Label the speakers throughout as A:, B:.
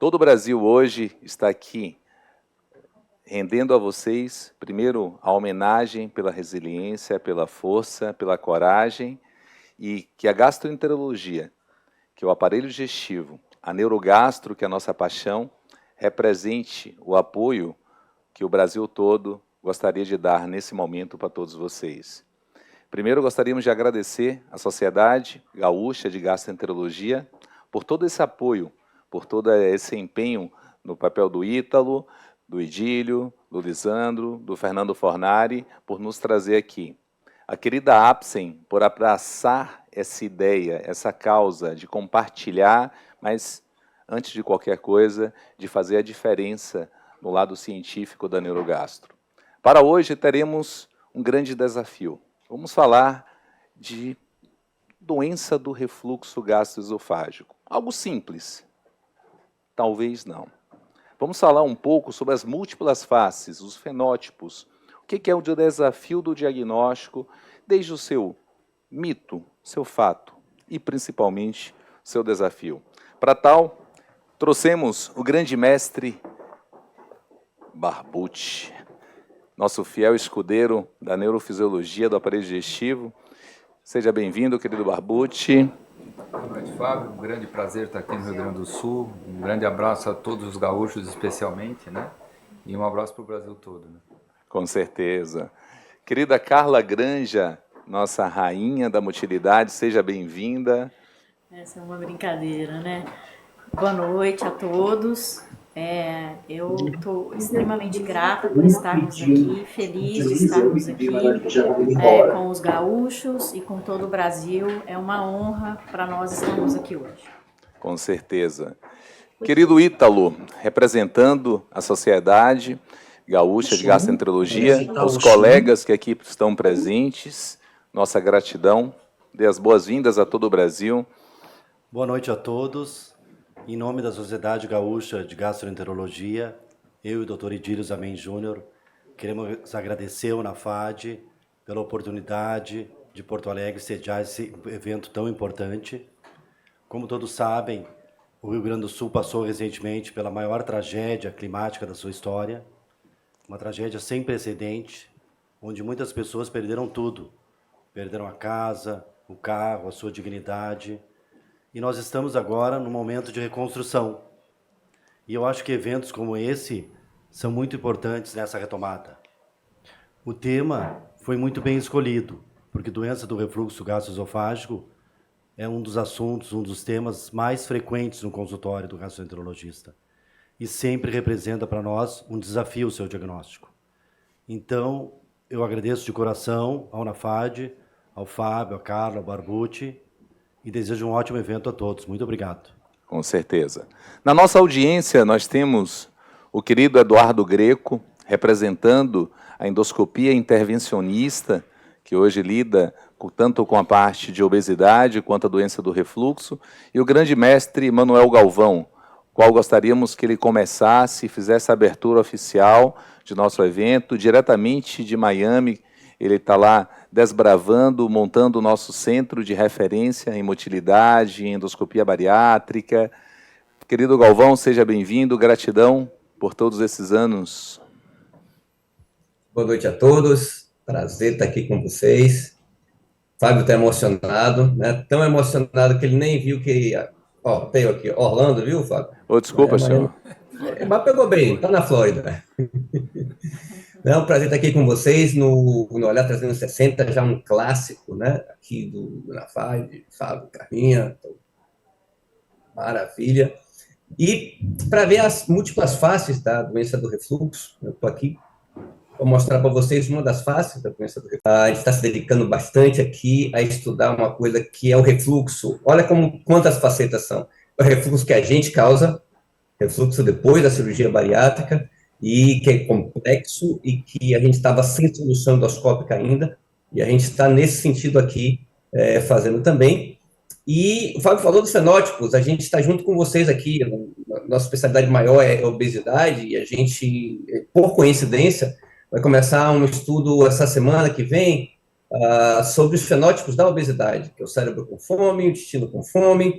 A: Todo o Brasil hoje está aqui rendendo a vocês, primeiro, a homenagem pela resiliência, pela força, pela coragem, e que a gastroenterologia, que é o aparelho digestivo, a neurogastro, que é a nossa paixão, represente o apoio que o Brasil todo gostaria de dar nesse momento para todos vocês. Primeiro, gostaríamos de agradecer à Sociedade Gaúcha de Gastroenterologia por todo esse apoio, por todo esse empenho no papel do Ítalo, do Idílio, do Lisandro, do Fernando Fornari, por nos trazer aqui. A querida Apsen, por abraçar essa ideia, essa causa de compartilhar, mas, antes de qualquer coisa, de fazer a diferença no lado científico da neurogastro. Para hoje, teremos um grande desafio. Vamos falar de doença do refluxo gastroesofágico. Algo simples. Talvez não. Vamos falar um pouco sobre as múltiplas faces, os fenótipos. O que é o desafio do diagnóstico, desde o seu mito, seu fato e, principalmente, seu desafio. Para tal, trouxemos o grande mestre Barbucci, nosso fiel escudeiro da neurofisiologia do aparelho digestivo. Seja bem-vindo, querido Barbucci.
B: Boa noite, Fábio. Um grande prazer estar aqui no Rio Grande do Sul. Um grande abraço a todos os gaúchos, especialmente, né? E um abraço para o Brasil todo, né?
A: Com certeza. Querida Carla Granja, nossa rainha da motilidade, seja bem-vinda.
C: Essa é uma brincadeira, né? Boa noite a todos. Eu estou extremamente grata por estarmos aqui, feliz de estarmos aqui com os gaúchos e com todo o Brasil. É uma honra para nós estarmos aqui hoje.
A: Com certeza. Querido Ítalo, representando a Sociedade Gaúcha de Gastroenterologia, os colegas que aqui estão presentes, nossa gratidão, dê as boas-vindas a todo o Brasil.
D: Boa noite a todos. Em nome da Sociedade Gaúcha de Gastroenterologia, eu e o Dr. Idílio Zamen Júnior queremos agradecer ao NAFAD pela oportunidade de Porto Alegre sediar esse evento tão importante. Como todos sabem, o Rio Grande do Sul passou recentemente pela maior tragédia climática da sua história, uma tragédia sem precedente, onde muitas pessoas perderam tudo, perderam a casa, o carro, a sua dignidade. E nós estamos agora num momento de reconstrução. E eu acho que eventos como esse são muito importantes nessa retomada. O tema foi muito bem escolhido, porque doença do refluxo gastroesofágico é um dos assuntos, um dos temas mais frequentes no consultório do gastroenterologista. E sempre representa para nós um desafio o seu diagnóstico. Então, eu agradeço de coração ao NAFAD, ao Fábio, à Carla, ao Barbucci, e desejo um ótimo evento a todos. Muito obrigado.
A: Com certeza. Na nossa audiência, nós temos o querido Eduardo Greco, representando a endoscopia intervencionista, que hoje lida tanto com a parte de obesidade quanto a doença do refluxo, e o grande mestre Manuel Galvão, qual gostaríamos que ele começasse e fizesse a abertura oficial de nosso evento, diretamente de Miami. Ele está lá desbravando, montando o nosso centro de referência em motilidade, em endoscopia bariátrica. Querido Galvão, seja bem-vindo, gratidão por todos esses anos.
E: Boa noite a todos, prazer estar aqui com vocês. Fábio está emocionado, né? Tão emocionado que ele nem viu que... Ó, tenho aqui, Orlando, viu, Fábio?
A: Desculpa, senhor.
E: Mas pegou bem, está na Flórida. É um prazer estar aqui com vocês no Olhar 360, já um clássico, né? Aqui do NAFAD, Fábio, Carminha, então, maravilha. E para ver as múltiplas faces da doença do refluxo, eu estou aqui para mostrar para vocês uma das faces da doença do refluxo. A gente está se dedicando bastante aqui a estudar uma coisa que é o refluxo. Olha quantas facetas são. O refluxo que a gente causa, refluxo depois da cirurgia bariátrica, e que é complexo e que a gente estava sem solução endoscópica ainda, e a gente está nesse sentido aqui fazendo também. E o Fábio falou dos fenótipos, a gente está junto com vocês aqui, nossa especialidade maior é obesidade, e a gente, por coincidência, vai começar um estudo essa semana que vem sobre os fenótipos da obesidade, que é o cérebro com fome, o intestino com fome,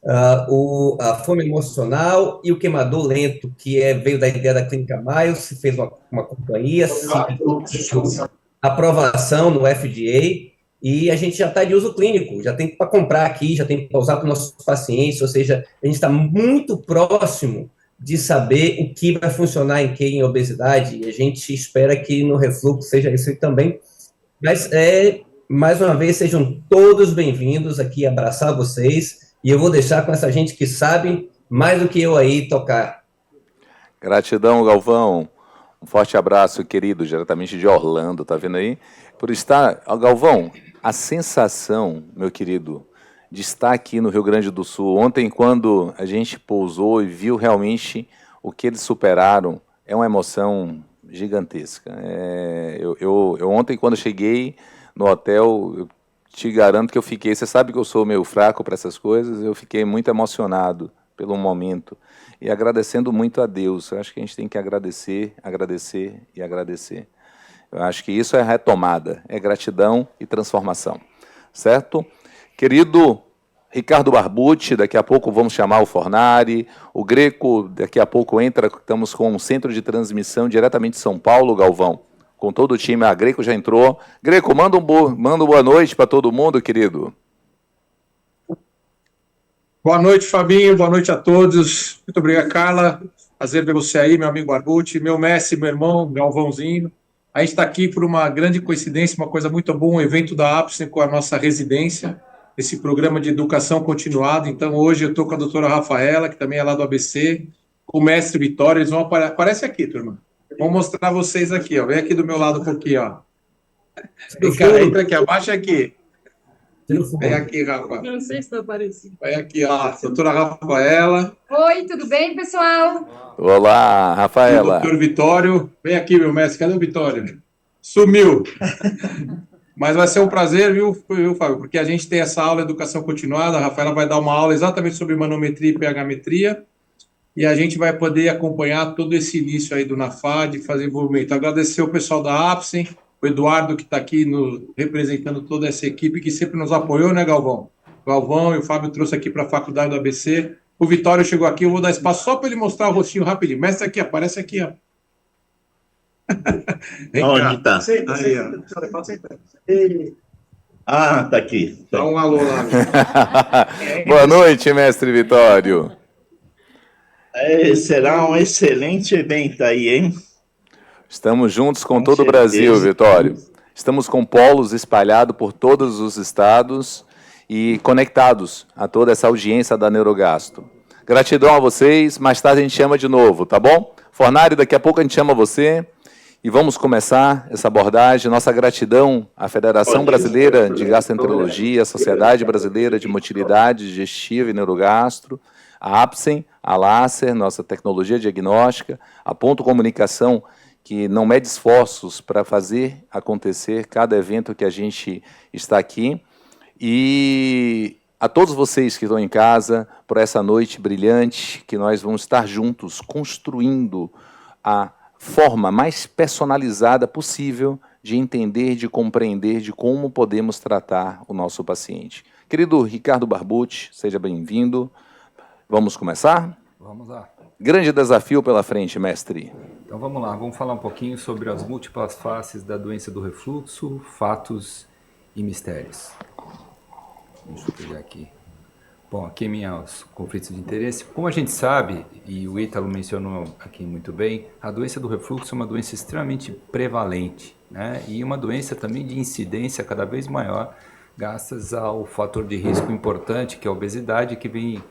E: a fome emocional e o queimador lento, que veio da ideia da Clínica Miles, se fez uma companhia, aprovação no FDA, e a gente já está de uso clínico, já tem para comprar aqui, já tem para usar para os nossos pacientes, ou seja, a gente está muito próximo de saber o que vai funcionar em obesidade, e a gente espera que no refluxo seja isso também. Mas, mais uma vez, sejam todos bem-vindos aqui, abraçar vocês, e eu vou deixar com essa gente que sabe mais do que eu aí tocar.
A: Gratidão, Galvão. Um forte abraço, querido, diretamente de Orlando, tá vendo aí? Por estar... Galvão, a sensação, meu querido, de estar aqui no Rio Grande do Sul, ontem, quando a gente pousou e viu realmente o que eles superaram, é uma emoção gigantesca. Eu ontem, quando cheguei no hotel, eu te garanto que eu fiquei... Você sabe que eu sou meio fraco para essas coisas, eu fiquei muito emocionado pelo momento. E agradecendo muito a Deus. Eu acho que a gente tem que agradecer, agradecer e agradecer. Eu acho que isso é retomada, é gratidão e transformação. Certo? Querido Ricardo Barbucci, daqui a pouco vamos chamar o Fornari. O Greco, daqui a pouco entra, estamos com um centro de transmissão diretamente de São Paulo, Galvão. Com todo o time, a Greco já entrou. Greco, manda um boa noite para todo mundo, querido.
F: Boa noite, Fabinho. Boa noite a todos. Muito obrigado, Carla. Prazer ver você aí, meu amigo Barbucci, meu mestre, meu irmão, Galvãozinho. A gente está aqui por uma grande coincidência, uma coisa muito boa, um evento da APSEM com a nossa residência, esse programa de educação continuada. Então, hoje eu estou com a doutora Rafaela, que também é lá do ABC, com o mestre Vitória. Eles vão aparece aqui, turma. Vou mostrar vocês aqui, ó. Vem aqui do meu lado um pouquinho, ó. Vem cá, entra aqui, abaixa aqui. Vem aqui, Rafa.
G: Não sei se está aparecendo.
F: Vem aqui, ó, doutora Rafaela.
G: Oi, tudo bem, pessoal?
A: Olá, Rafaela.
F: Doutor Vitório. Vem aqui, meu mestre. Cadê o Vitório? Sumiu. Mas vai ser um prazer, viu, Fábio? Porque a gente tem essa aula de educação continuada. A Rafaela vai dar uma aula exatamente sobre manometria e pH-metria. E a gente vai poder acompanhar todo esse início aí do NAFAD, fazer envolvimento. Agradecer o pessoal da APSEM, o Eduardo, que está aqui representando toda essa equipe, que sempre nos apoiou, né, Galvão? Galvão e o Fábio trouxe aqui para a faculdade do ABC. O Vitório chegou aqui, eu vou dar espaço só para ele mostrar o rostinho rapidinho. Mestre aqui, aparece aqui, ó.
H: Onde está?
F: Aí, ó.
H: Ah, está aqui.
F: Dá um alô lá.
A: Boa noite, mestre Vitório.
H: Será um excelente evento aí, hein?
A: Estamos juntos com todo o Brasil, Vitório. Estamos com polos espalhados por todos os estados e conectados a toda essa audiência da Neurogasto. Gratidão a vocês, mais tarde a gente chama de novo, tá bom? Fornari, daqui a pouco a gente chama você e vamos começar essa abordagem. Nossa gratidão à Federação Brasileira de Gastroenterologia, a Sociedade Brasileira de Motilidade Digestiva e Neurogastro, a APSEM, a LACER, nossa tecnologia diagnóstica, a Ponto Comunicação, que não mede esforços para fazer acontecer cada evento que a gente está aqui. E a todos vocês que estão em casa, por essa noite brilhante, que nós vamos estar juntos construindo a forma mais personalizada possível de entender, de compreender, de como podemos tratar o nosso paciente. Querido Ricardo Barbucci, seja bem-vindo. Vamos começar?
B: Vamos lá.
A: Grande desafio pela frente, mestre.
B: Então vamos lá, vamos falar um pouquinho sobre as múltiplas faces da doença do refluxo, fatos e mistérios. Deixa eu pegar aqui. Bom, aqui meus conflitos de interesse. Como a gente sabe, e o Ítalo mencionou aqui muito bem, a doença do refluxo é uma doença extremamente prevalente, né? E uma doença também de incidência cada vez maior, graças ao fator de risco importante, que é a obesidade, que vem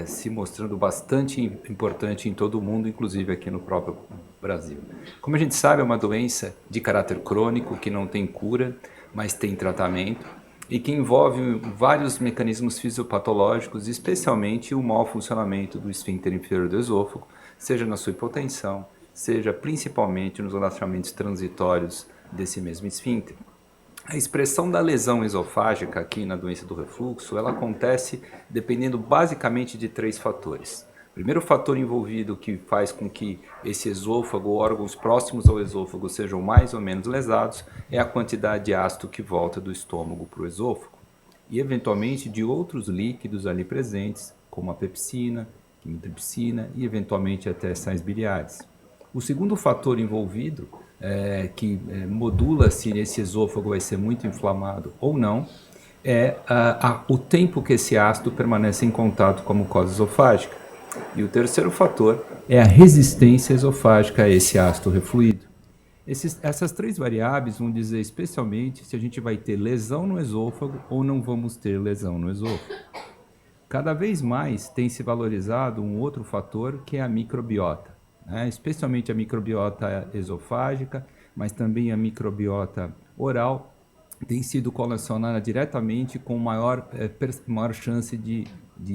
B: se mostrando bastante importante em todo o mundo, inclusive aqui no próprio Brasil. Como a gente sabe, é uma doença de caráter crônico, que não tem cura, mas tem tratamento, e que envolve vários mecanismos fisiopatológicos, especialmente o mau funcionamento do esfíncter inferior do esôfago, seja na sua hipotensão, seja principalmente nos relaxamentos transitórios desse mesmo esfíncter. A expressão da lesão esofágica aqui na doença do refluxo, ela acontece dependendo basicamente de 3 fatores. O primeiro fator envolvido que faz com que esse esôfago ou órgãos próximos ao esôfago sejam mais ou menos lesados é a quantidade de ácido que volta do estômago para o esôfago. e eventualmente de outros líquidos ali presentes, como a pepsina, quimitripsina e eventualmente até sais biliares. O segundo fator envolvido, que modula se esse esôfago vai ser muito inflamado ou não, é o tempo que esse ácido permanece em contato com a mucosa esofágica. E o terceiro fator é a resistência esofágica a esse ácido refluído. Essas três variáveis vão dizer especialmente se a gente vai ter lesão no esôfago ou não vamos ter lesão no esôfago. Cada vez mais tem se valorizado um outro fator que é a microbiota, né? Especialmente a microbiota esofágica, mas também a microbiota oral, tem sido correlacionada diretamente com maior chance de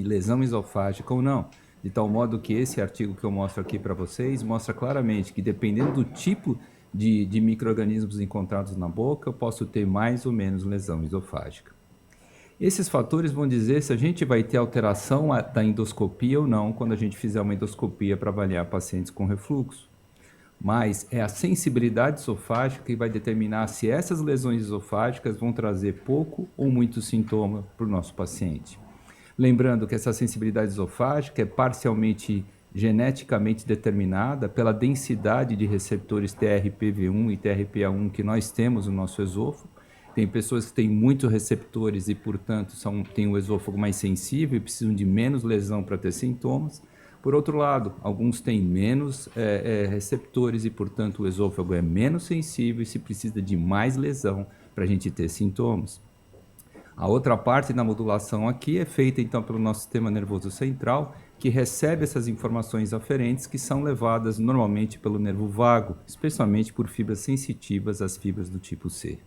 B: lesão esofágica ou não. De tal modo que esse artigo que eu mostro aqui para vocês mostra claramente que, dependendo do tipo de micro-organismos encontrados na boca, eu posso ter mais ou menos lesão esofágica. Esses fatores vão dizer se a gente vai ter alteração da endoscopia ou não quando a gente fizer uma endoscopia para avaliar pacientes com refluxo. Mas é a sensibilidade esofágica que vai determinar se essas lesões esofágicas vão trazer pouco ou muito sintoma para o nosso paciente. Lembrando que essa sensibilidade esofágica é parcialmente geneticamente determinada pela densidade de receptores TRPV1 e TRPA1 que nós temos no nosso esôfago. Tem pessoas que têm muitos receptores e, portanto, têm o esôfago mais sensível e precisam de menos lesão para ter sintomas. Por outro lado, alguns têm menos receptores e, portanto, o esôfago é menos sensível e se precisa de mais lesão para a gente ter sintomas. A outra parte da modulação aqui é feita, então, pelo nosso sistema nervoso central, que recebe essas informações aferentes que são levadas normalmente pelo nervo vago, especialmente por fibras sensitivas às fibras do tipo C.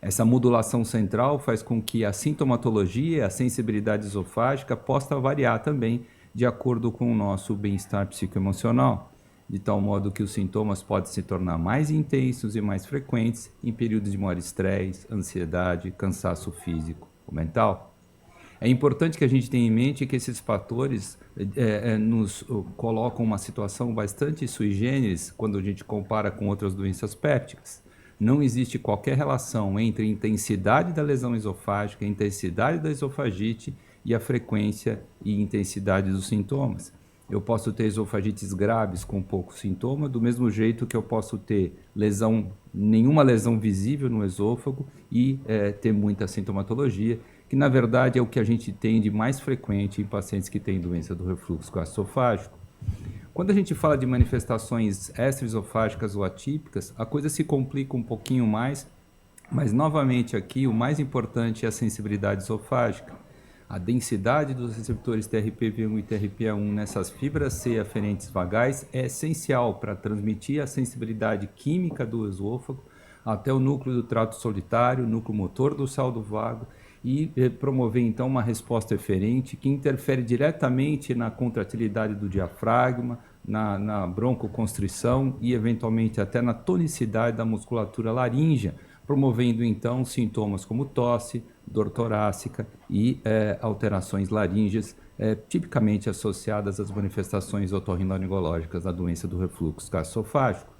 B: Essa modulação central faz com que a sintomatologia, a sensibilidade esofágica possa variar também de acordo com o nosso bem-estar psicoemocional, de tal modo que os sintomas podem se tornar mais intensos e mais frequentes em períodos de maior estresse, ansiedade, cansaço físico ou mental. É importante que a gente tenha em mente que esses fatores nos colocam uma situação bastante sui generis quando a gente compara com outras doenças pépticas. Não existe qualquer relação entre a intensidade da lesão esofágica, a intensidade da esofagite e a frequência e intensidade dos sintomas. Eu posso ter esofagites graves com pouco sintoma, do mesmo jeito que eu posso ter nenhuma lesão visível no esôfago e ter muita sintomatologia, que na verdade é o que a gente tem de mais frequente em pacientes que têm doença do refluxo gastroesofágico. Quando a gente fala de manifestações extraesofágicas ou atípicas, a coisa se complica um pouquinho mais, mas novamente aqui o mais importante é a sensibilidade esofágica. A densidade dos receptores TRPV1 e TRPA1 nessas fibras C aferentes vagais é essencial para transmitir a sensibilidade química do esôfago até o núcleo do trato solitário, núcleo motor do saldo vago e promover então uma resposta eferente que interfere diretamente na contratilidade do diafragma, na broncoconstrição e eventualmente até na tonicidade da musculatura laríngea, promovendo então sintomas como tosse, dor torácica e alterações laríngeas, tipicamente associadas às manifestações otorrinolaringológicas da doença do refluxo gastroesofágico.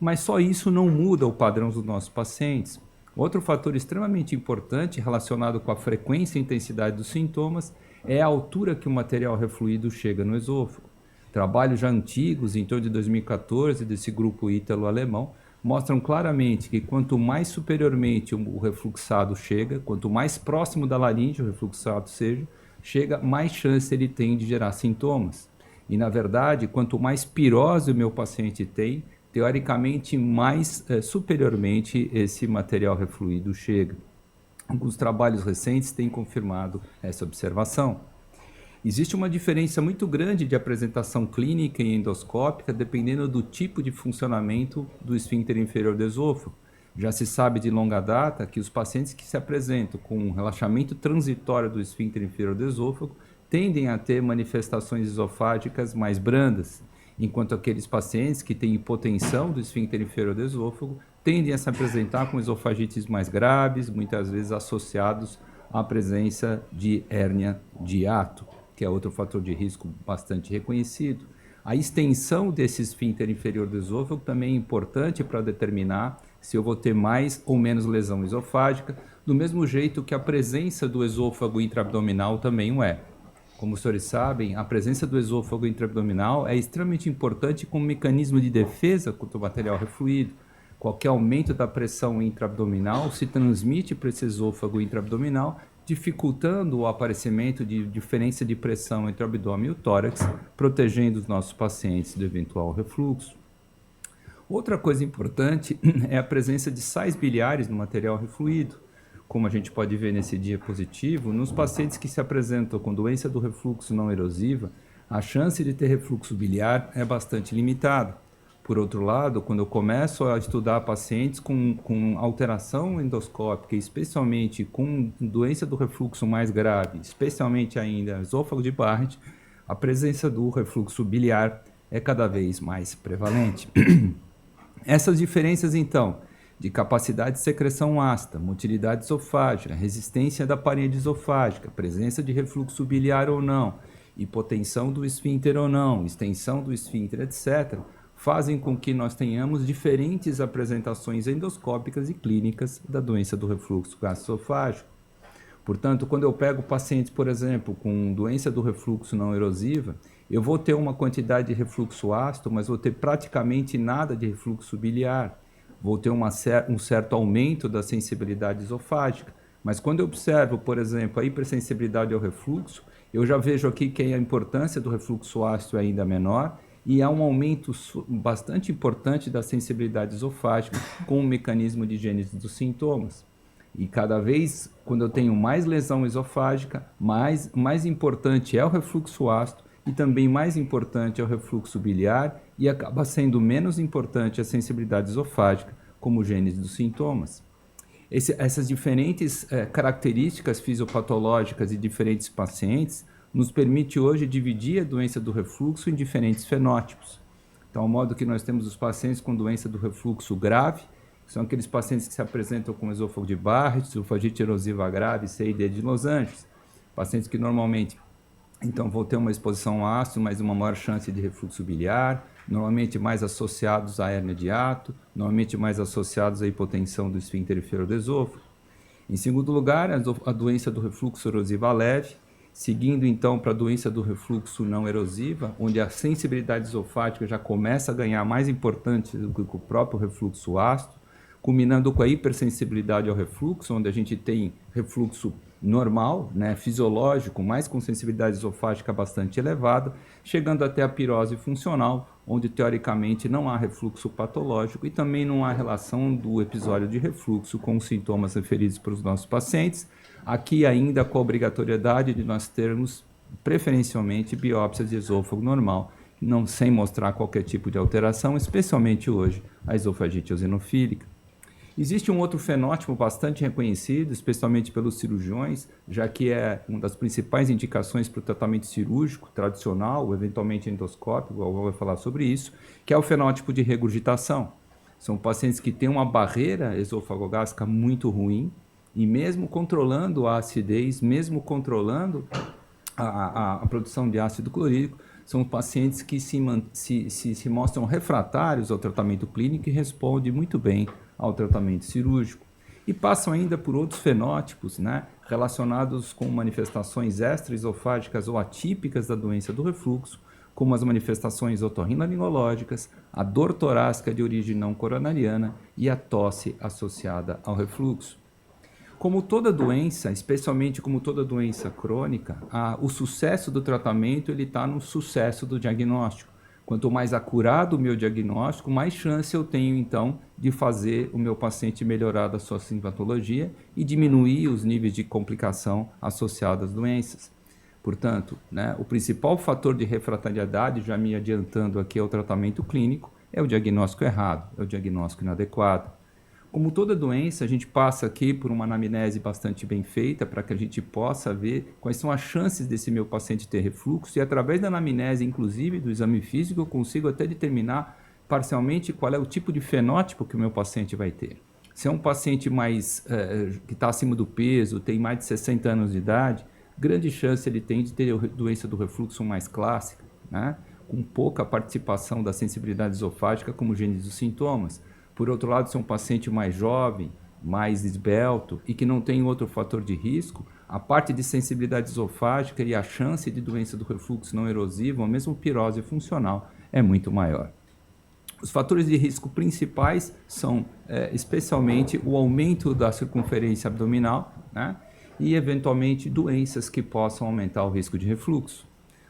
B: Mas só isso não muda o padrão dos nossos pacientes. Outro fator extremamente importante relacionado com a frequência e intensidade dos sintomas é a altura que o material refluído chega no esôfago. Trabalhos já antigos, em torno de 2014, desse grupo ítalo-alemão, mostram claramente que quanto mais superiormente o refluxado chega, quanto mais próximo da laringe o refluxado chega, mais chance ele tem de gerar sintomas. E, na verdade, quanto mais pirose o meu paciente tem, teoricamente, mais superiormente esse material refluído chega. Alguns trabalhos recentes têm confirmado essa observação. Existe uma diferença muito grande de apresentação clínica e endoscópica dependendo do tipo de funcionamento do esfíncter inferior do esôfago. Já se sabe de longa data que os pacientes que se apresentam com um relaxamento transitório do esfíncter inferior do esôfago tendem a ter manifestações esofágicas mais brandas, enquanto aqueles pacientes que têm hipotensão do esfíncter inferior do esôfago tendem a se apresentar com esofagites mais graves, muitas vezes associados à presença de hérnia de hiato, que é outro fator de risco bastante reconhecido. A extensão desse esfíncter inferior do esôfago também é importante para determinar se eu vou ter mais ou menos lesão esofágica, do mesmo jeito que a presença do esôfago intraabdominal também o é. Como os senhores sabem, a presença do esôfago intraabdominal é extremamente importante como mecanismo de defesa contra o material refluído. Qualquer aumento da pressão intraabdominal se transmite para esse esôfago intraabdominal, dificultando o aparecimento de diferença de pressão entre o abdômen e o tórax, protegendo os nossos pacientes do eventual refluxo. Outra coisa importante é a presença de sais biliares no material refluído. Como a gente pode ver nesse diapositivo, nos pacientes que se apresentam com doença do refluxo não erosiva, a chance de ter refluxo biliar é bastante limitada. Por outro lado, quando eu começo a estudar pacientes com alteração endoscópica, especialmente com doença do refluxo mais grave, especialmente ainda esôfago de Barrett, a presença do refluxo biliar é cada vez mais prevalente. Essas diferenças, então, de capacidade de secreção ácida, motilidade esofágica, resistência da parede esofágica, presença de refluxo biliar ou não, hipotensão do esfíncter ou não, extensão do esfíncter, etc., fazem com que nós tenhamos diferentes apresentações endoscópicas e clínicas da doença do refluxo gastroesofágico. Portanto, quando eu pego pacientes, por exemplo, com doença do refluxo não erosiva, eu vou ter uma quantidade de refluxo ácido, mas vou ter praticamente nada de refluxo biliar. Vou ter um certo aumento da sensibilidade esofágica. Mas quando eu observo, por exemplo, a hipersensibilidade ao refluxo, eu já vejo aqui que a importância do refluxo ácido é ainda menor e há um aumento bastante importante da sensibilidade esofágica com o mecanismo de gênese dos sintomas. E cada vez, quando eu tenho mais lesão esofágica, mais importante é o refluxo ácido e também mais importante é o refluxo biliar e acaba sendo menos importante a sensibilidade esofágica como gênese dos sintomas. Essas diferentes características fisiopatológicas de diferentes pacientes nos permite hoje dividir a doença do refluxo em diferentes fenótipos. Então, ao modo que nós temos os pacientes com doença do refluxo grave, que são aqueles pacientes que se apresentam com esôfago de Barrett, esofagite erosiva grave, C e D de Los Angeles, pacientes que normalmente então vão ter uma exposição ao ácido, mas uma maior chance de refluxo biliar, normalmente mais associados à hérnia de hiato, normalmente mais associados à hipotensão do esfíncter inferior do esôfago. Em segundo lugar, a doença do refluxo erosiva leve, seguindo então para a doença do refluxo não erosiva, onde a sensibilidade esofágica já começa a ganhar mais importância do que o próprio refluxo ácido, culminando com a hipersensibilidade ao refluxo, onde a gente tem refluxo normal, fisiológico, mas com sensibilidade esofágica bastante elevada, chegando até a pirose funcional, onde teoricamente não há refluxo patológico e também não há relação do episódio de refluxo com os sintomas referidos para os nossos pacientes, aqui ainda com a obrigatoriedade de nós termos preferencialmente biópsias de esôfago normal, não sem mostrar qualquer tipo de alteração, especialmente hoje a esofagite eosinofílica. Existe um outro fenótipo bastante reconhecido, especialmente pelos cirurgiões, já que é uma das principais indicações para o tratamento cirúrgico tradicional, ou eventualmente endoscópico, eu vou falar sobre isso, que é o fenótipo de regurgitação. São pacientes que têm uma barreira esofagogástrica muito ruim e mesmo controlando a acidez, mesmo controlando a produção de ácido clorídrico, são pacientes que se mostram refratários ao tratamento clínico e respondem muito bem ao tratamento cirúrgico. E passam ainda por outros fenótipos, relacionados com manifestações extraesofágicas ou atípicas da doença do refluxo, como as manifestações otorrinolaringológicas, a dor torácica de origem não coronariana e a tosse associada ao refluxo. Como toda doença, especialmente como toda doença crônica, o sucesso do tratamento está no sucesso do diagnóstico. Quanto mais acurado o meu diagnóstico, mais chance eu tenho, então, de fazer o meu paciente melhorar da sua sintomatologia e diminuir os níveis de complicação associados às doenças. Portanto, o principal fator de refratariedade, já me adiantando aqui ao tratamento clínico, é o diagnóstico errado, é o diagnóstico inadequado. Como toda doença, a gente passa aqui por uma anamnese bastante bem feita para que a gente possa ver quais são as chances desse meu paciente ter refluxo e através da anamnese, inclusive do exame físico, eu consigo até determinar parcialmente qual é o tipo de fenótipo que o meu paciente vai ter. Se é um paciente que está acima do peso, tem mais de 60 anos de idade, grande chance ele tem de ter a doença do refluxo mais clássica, com pouca participação da sensibilidade esofágica como gênese dos sintomas. Por outro lado, se é um paciente mais jovem, mais esbelto e que não tem outro fator de risco, a parte de sensibilidade esofágica e a chance de doença do refluxo não erosivo, ou mesmo pirose funcional, é muito maior. Os fatores de risco principais são, especialmente, o aumento da circunferência abdominal, né? E, eventualmente, doenças que possam aumentar o risco de refluxo.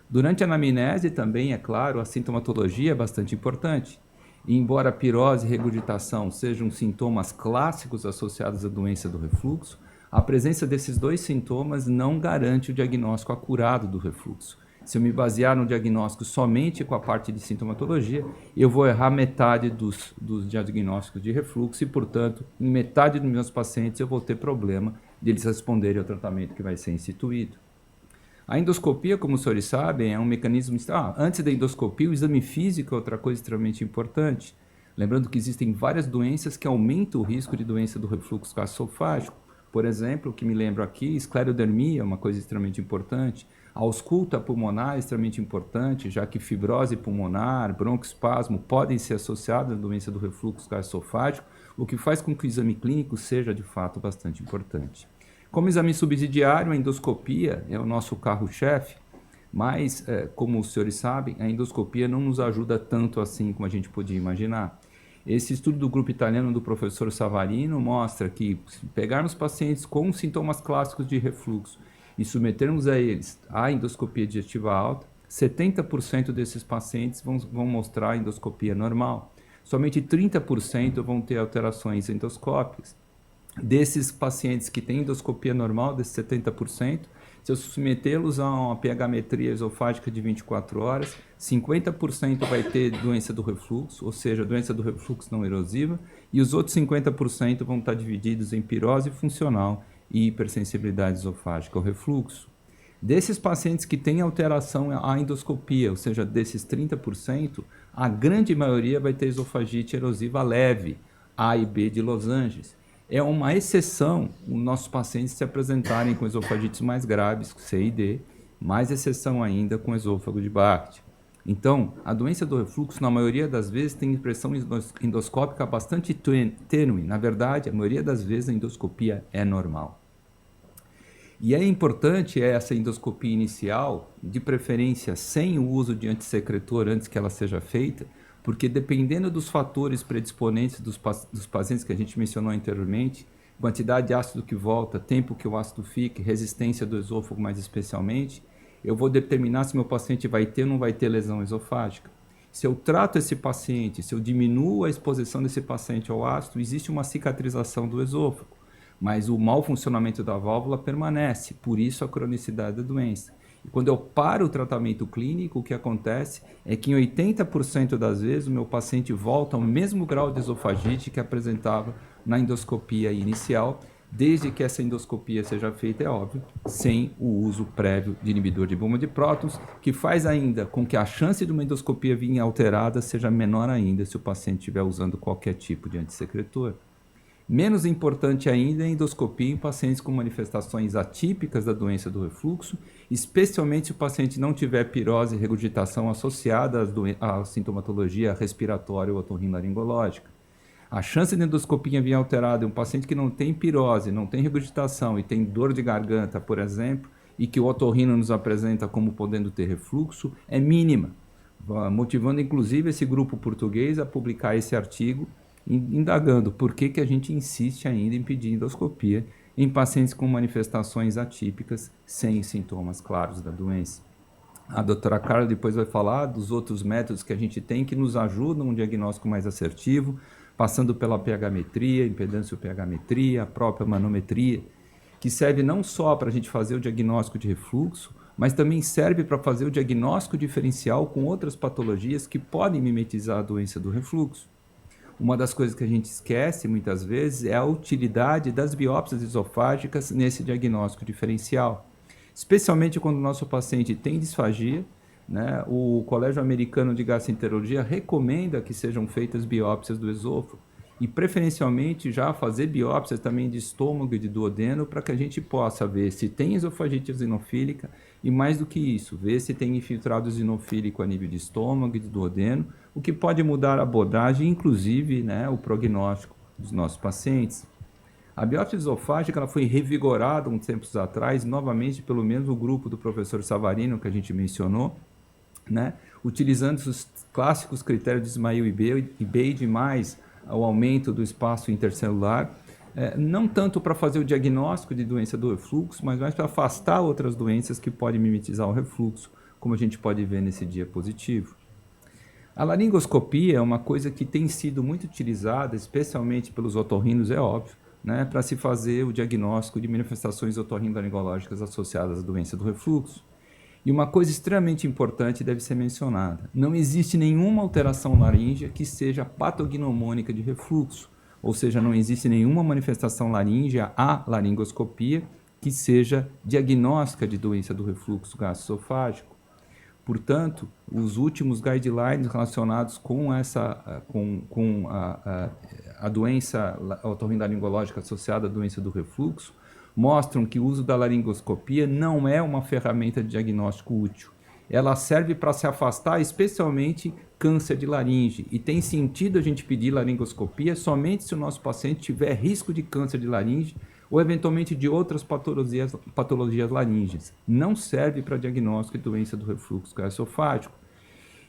B: Durante a anamnese, também, é claro, a sintomatologia é bastante importante. E, embora a pirose e regurgitação sejam sintomas clássicos associados à doença do refluxo, a presença desses dois sintomas não garante o diagnóstico acurado do refluxo. Se eu me basear no diagnóstico somente com a parte de sintomatologia, eu vou errar metade dos diagnósticos de refluxo e, portanto, em metade dos meus pacientes eu vou ter problema de eles responderem ao tratamento que vai ser instituído. A endoscopia, como os senhores sabem, é um mecanismo... antes da endoscopia, o exame físico é outra coisa extremamente importante. Lembrando que existem várias doenças que aumentam o risco de doença do refluxo gastroesofágico. Por exemplo, o que me lembro aqui, esclerodermia é uma coisa extremamente importante. A ausculta pulmonar é extremamente importante, já que fibrose pulmonar, broncoespasmo podem ser associados à doença do refluxo gastroesofágico, o que faz com que o exame clínico seja, de fato, bastante importante. Como exame subsidiário, a endoscopia é o nosso carro-chefe, mas, como os senhores sabem, a endoscopia não nos ajuda tanto assim como a gente podia imaginar. Esse estudo do grupo italiano do professor Savarino mostra que, se pegarmos pacientes com sintomas clássicos de refluxo e submetermos a eles a endoscopia digestiva alta, 70% desses pacientes vão mostrar a endoscopia normal. Somente 30% vão ter alterações endoscópicas. Desses pacientes que têm endoscopia normal, desses 70%, se eu submetê-los a uma pH-metria esofágica de 24 horas, 50% vai ter doença do refluxo, ou seja, doença do refluxo não erosiva, e os outros 50% vão estar divididos em pirose funcional e hipersensibilidade esofágica ao refluxo. Desses pacientes que têm alteração à endoscopia, ou seja, desses 30%, a grande maioria vai ter esofagite erosiva leve, A e B de Los Angeles. É uma exceção os nossos pacientes se apresentarem com esofagites mais graves, C e D, mais exceção ainda com esôfago de Barth. Então, a doença do refluxo, na maioria das vezes, tem impressão endoscópica bastante tênue. Na verdade, a maioria das vezes a endoscopia é normal. E é importante essa endoscopia inicial, de preferência sem o uso de antissecretor antes que ela seja feita, porque dependendo dos fatores predisponentes dos pacientes que a gente mencionou anteriormente, quantidade de ácido que volta, tempo que o ácido fica, resistência do esôfago mais especialmente, eu vou determinar se meu paciente vai ter ou não vai ter lesão esofágica. Se eu trato esse paciente, se eu diminuo a exposição desse paciente ao ácido, existe uma cicatrização do esôfago, mas o mau funcionamento da válvula permanece, por isso a cronicidade da doença. E quando eu paro o tratamento clínico, o que acontece é que em 80% das vezes o meu paciente volta ao mesmo grau de esofagite que apresentava na endoscopia inicial, desde que essa endoscopia seja feita, é óbvio, sem o uso prévio de inibidor de bomba de prótons, que faz ainda com que a chance de uma endoscopia vir alterada seja menor ainda se o paciente estiver usando qualquer tipo de antissecretor. Menos importante ainda é a endoscopia em pacientes com manifestações atípicas da doença do refluxo, especialmente se o paciente não tiver pirose e regurgitação associada à sintomatologia respiratória ou otorrinolaringológica. A chance de endoscopia vir alterada em um paciente que não tem pirose, não tem regurgitação e tem dor de garganta, por exemplo, e que o otorrino nos apresenta como podendo ter refluxo, é mínima, motivando inclusive esse grupo português a publicar esse artigo indagando por que a gente insiste ainda em pedir endoscopia em pacientes com manifestações atípicas sem sintomas claros da doença. A doutora Carla depois vai falar dos outros métodos que a gente tem que nos ajudam a um diagnóstico mais assertivo, passando pela pH-metria, impedância-pH-metria, a própria manometria, que serve não só para a gente fazer o diagnóstico de refluxo, mas também serve para fazer o diagnóstico diferencial com outras patologias que podem mimetizar a doença do refluxo. Uma das coisas que a gente esquece muitas vezes é a utilidade das biópsias esofágicas nesse diagnóstico diferencial. Especialmente quando o nosso paciente tem disfagia, né, o Colégio Americano de Gastroenterologia recomenda que sejam feitas biópsias do esôfago. e preferencialmente já fazer biópsias também de estômago e de duodeno para que a gente possa ver se tem esofagite eosinofílica e, mais do que isso, ver se tem infiltrado eosinofílico a nível de estômago e de duodeno, o que pode mudar a abordagem, inclusive, né, o prognóstico dos nossos pacientes. A biópsia esofágica ela foi revigorada uns tempos atrás, novamente pelo mesmo grupo do professor Savarino que a gente mencionou, né, utilizando os clássicos critérios de Ismail e Beide mais o aumento do espaço intercelular, não tanto para fazer o diagnóstico de doença do refluxo, mas mais para afastar outras doenças que podem mimetizar o refluxo, como a gente pode ver nesse diapositivo. A laringoscopia é uma coisa que tem sido muito utilizada, especialmente pelos otorrinos, é óbvio, né, para se fazer o diagnóstico de manifestações otorrinolaringológicas associadas à doença do refluxo. E uma coisa extremamente importante deve ser mencionada: não existe nenhuma alteração laríngea que seja patognomônica de refluxo, ou seja, não existe nenhuma manifestação laríngea à laringoscopia que seja diagnóstica de doença do refluxo gastroesofágico. Portanto, os últimos guidelines relacionados com a doença otorrinolaringológica associada à doença do refluxo mostram que o uso da laringoscopia não é uma ferramenta de diagnóstico útil. Ela serve para se afastar especialmente câncer de laringe, e tem sentido a gente pedir laringoscopia somente se o nosso paciente tiver risco de câncer de laringe ou eventualmente de outras patologias laríngeas. Não serve para diagnóstico de doença do refluxo gastroesofágico.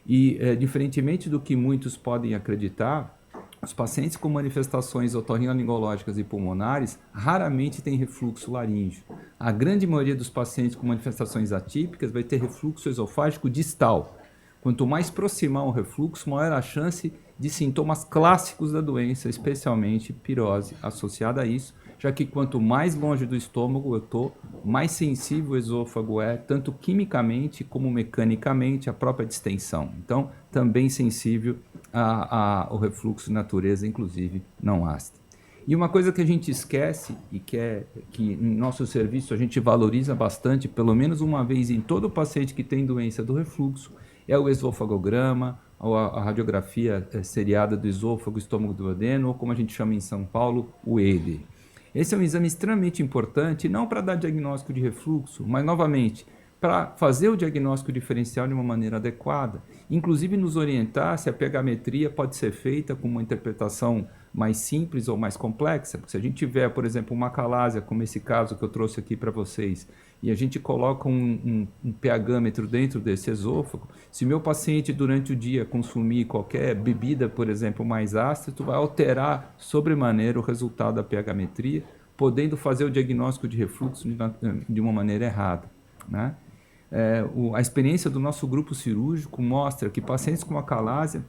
B: E, diferentemente do que muitos podem acreditar, os pacientes com manifestações otorrinolaringológicas e pulmonares raramente têm refluxo laríngeo. A grande maioria dos pacientes com manifestações atípicas vai ter refluxo esofágico distal. Quanto mais proximal o refluxo, maior a chance de sintomas clássicos da doença, especialmente pirose associada a isso, já que quanto mais longe do estômago eu estou, mais sensível o esôfago é, tanto quimicamente como mecanicamente, à própria distensão. Então, também sensível ao refluxo de natureza, inclusive não ácida. E uma coisa que a gente esquece e que em nosso serviço a gente valoriza bastante, pelo menos uma vez em todo paciente que tem doença do refluxo, é o esofagograma, ou a radiografia seriada do esôfago, estômago do duodeno, ou como a gente chama em São Paulo, o EDE. Esse é um exame extremamente importante, não para dar diagnóstico de refluxo, mas, novamente, para fazer o diagnóstico diferencial de uma maneira adequada, inclusive nos orientar se a pH-metria pode ser feita com uma interpretação mais simples ou mais complexa. Porque se a gente tiver, por exemplo, uma acalásia, como esse caso que eu trouxe aqui para vocês, e a gente coloca um pH-metro dentro desse esôfago, se meu paciente durante o dia consumir qualquer bebida, por exemplo, mais ácida, vai alterar sobremaneira o resultado da pH-metria, podendo fazer o diagnóstico de refluxo de uma maneira errada, né? A experiência do nosso grupo cirúrgico mostra que pacientes com acalásia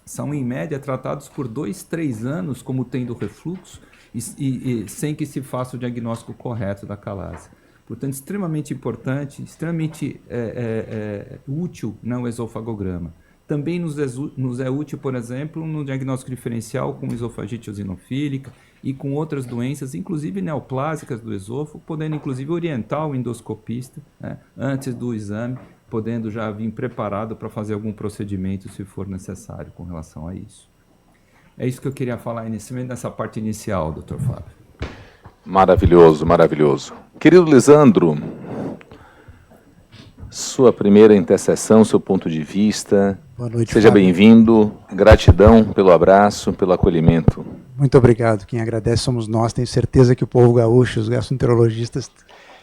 B: são, em média, tratados por 2-3 anos como tendo refluxo e sem que se faça o diagnóstico correto da acalásia. Portanto, extremamente importante, extremamente útil o esofagograma. Também nos é útil, por exemplo, no diagnóstico diferencial com esofagite eosinofílica e com outras doenças, inclusive neoplásicas do esôfago, podendo inclusive orientar o endoscopista, né, antes do exame, podendo já vir preparado para fazer algum procedimento se for necessário com relação a isso. É isso que eu queria falar nessa parte inicial, Dr. Fábio.
A: Maravilhoso, maravilhoso. Querido Lisandro, sua primeira intercessão, seu ponto de vista.
I: Boa noite,
A: seja
I: Fábio.
A: bem-vindo. Gratidão pelo abraço, pelo acolhimento.
I: Muito obrigado. Quem agradece somos nós. Tenho certeza que o povo gaúcho, os gastroenterologistas,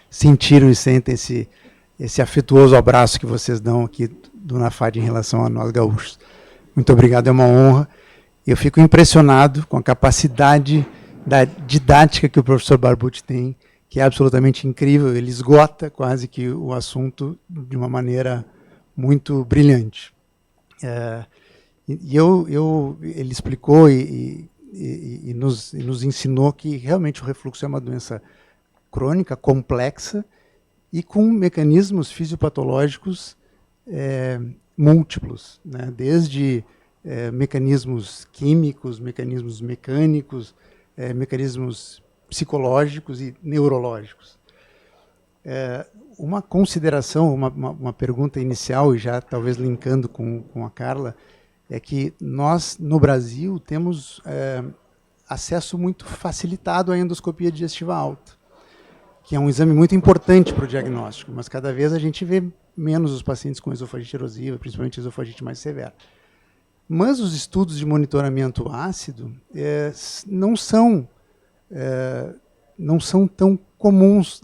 I: sentiram e sentem esse afetuoso abraço que vocês dão aqui do NAFAD em relação a nós gaúchos. Muito obrigado, é uma honra. Eu fico impressionado com a capacidade da didática que o professor Barbucci tem, que é absolutamente incrível. Ele esgota quase que o assunto de uma maneira muito brilhante. Ele explicou e nos ensinou que realmente o refluxo é uma doença crônica, complexa e com mecanismos fisiopatológicos múltiplos, né? Desde mecanismos químicos, mecanismos mecânicos, mecanismos psicológicos e neurológicos. Uma consideração, uma pergunta inicial, e já talvez linkando com a Carla, é que nós, no Brasil, temos acesso muito facilitado à endoscopia digestiva alta, que é um exame muito importante para o diagnóstico, mas cada vez a gente vê menos os pacientes com esofagite erosiva, principalmente esofagite mais severa. Mas os estudos de monitoramento ácido não são tão comuns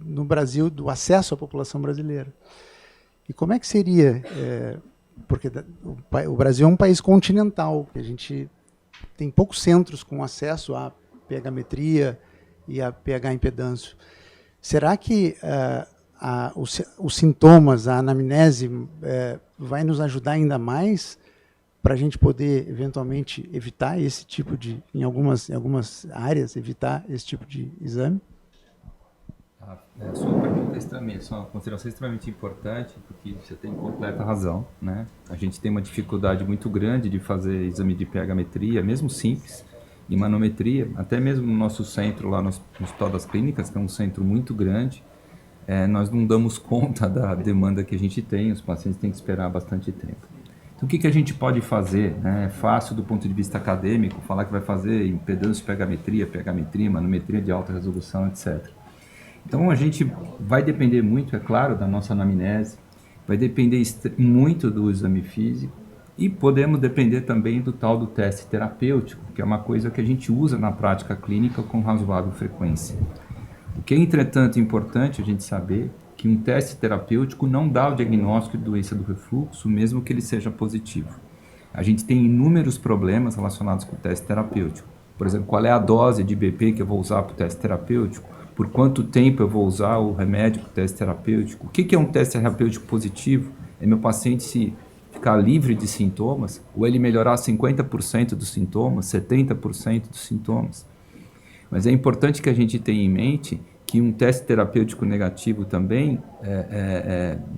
I: no Brasil, do acesso à população brasileira. E como é que seria? Porque o Brasil é um país continental, que a gente tem poucos centros com acesso à pH-metria e a pH impedância. Será que os sintomas, a anamnese, vai nos ajudar ainda mais para a gente poder, eventualmente, evitar esse tipo de, em algumas áreas, evitar esse tipo de exame?
B: A sua pergunta é uma consideração extremamente importante, porque você tem completa razão, né? A gente tem uma dificuldade muito grande de fazer exame de pH-metria, mesmo simples, de manometria, até mesmo no nosso centro lá no Hospital das Clínicas, que é um centro muito grande, nós não damos conta da demanda que a gente tem, os pacientes têm que esperar bastante tempo. Então, o que a gente pode fazer? É fácil do ponto de vista acadêmico, falar que vai fazer impedância de pH-metria, manometria de alta resolução, etc. Então, a gente vai depender muito, é claro, da nossa anamnese, vai depender muito do exame físico e podemos depender também do tal do teste terapêutico, que é uma coisa que a gente usa na prática clínica com razoável frequência. O que é, entretanto, importante a gente saber que um teste terapêutico não dá o diagnóstico de doença do refluxo, mesmo que ele seja positivo. A gente tem inúmeros problemas relacionados com o teste terapêutico. Por exemplo, qual é a dose de BP que eu vou usar para o teste terapêutico? Por quanto tempo eu vou usar o remédio para o teste terapêutico? O que é um teste terapêutico positivo? É meu paciente se ficar livre de sintomas, ou ele melhorar 50% dos sintomas, 70% dos sintomas. Mas é importante que a gente tenha em mente que um teste terapêutico negativo também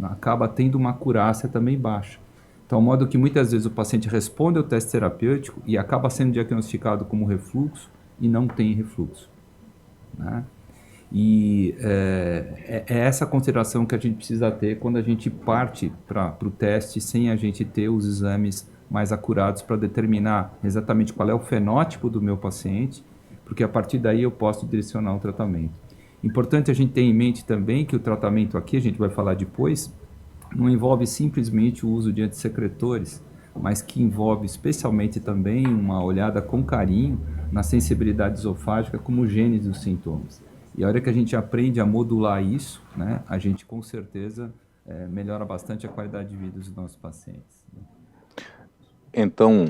B: acaba tendo uma acurácia também baixa. Então, ao modo que muitas vezes o paciente responde ao teste terapêutico e acaba sendo diagnosticado como refluxo e não tem refluxo, né? E é essa consideração que a gente precisa ter quando a gente parte para o teste sem a gente ter os exames mais acurados para determinar exatamente qual é o fenótipo do meu paciente, porque a partir daí eu posso direcionar o tratamento. Importante a gente ter em mente também que o tratamento aqui, a gente vai falar depois, não envolve simplesmente o uso de antissecretores, mas que envolve especialmente também uma olhada com carinho na sensibilidade esofágica como gênese dos sintomas. E a hora que a gente aprende a modular isso, né, a gente com certeza melhora bastante a qualidade de vida dos nossos pacientes.
A: Então,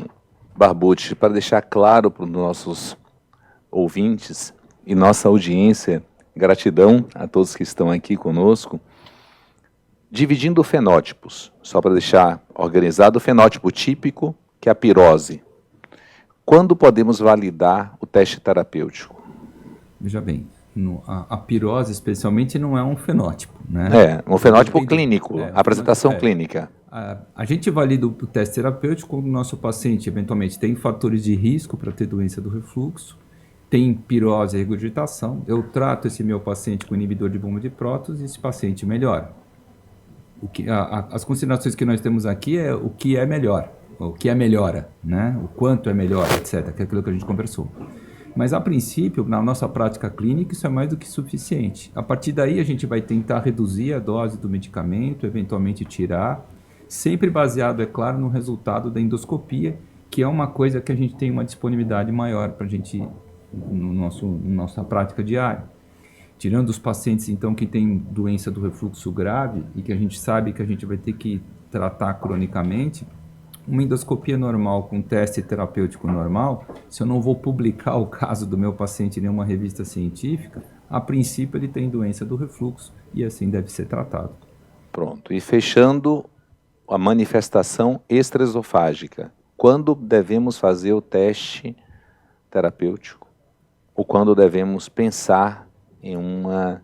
A: Barbucci, para deixar claro para os nossos ouvintes e nossa audiência, gratidão a todos que estão aqui conosco, dividindo fenótipos, só para deixar organizado o fenótipo típico, que é a pirose. Quando podemos validar o teste terapêutico?
B: Veja bem, a pirose especialmente não é um fenótipo, né?
A: Um fenótipo clínico, apresentação clínica.
B: A gente valida o teste terapêutico quando o nosso paciente eventualmente tem fatores de risco para ter doença do refluxo, tem pirose e regurgitação, eu trato esse meu paciente com inibidor de bomba de prótons e esse paciente melhora. As considerações que nós temos aqui é o que é melhor, o que é melhora, né? O quanto é melhor, etc., que é aquilo que a gente conversou. Mas, a princípio, na nossa prática clínica, isso é mais do que suficiente. A partir daí, a gente vai tentar reduzir a dose do medicamento, eventualmente tirar, sempre baseado, é claro, no resultado da endoscopia, que é uma coisa que a gente tem uma disponibilidade maior para a gente, nossa prática diária. Tirando os pacientes, então, que têm doença do refluxo grave e que a gente sabe que a gente vai ter que tratar cronicamente, uma endoscopia normal com teste terapêutico normal, se eu não vou publicar o caso do meu paciente em nenhuma revista científica, a princípio ele tem doença do refluxo e assim deve ser tratado.
A: Pronto. E fechando a manifestação extraesofágica, quando devemos fazer o teste terapêutico? Ou quando devemos pensar em uma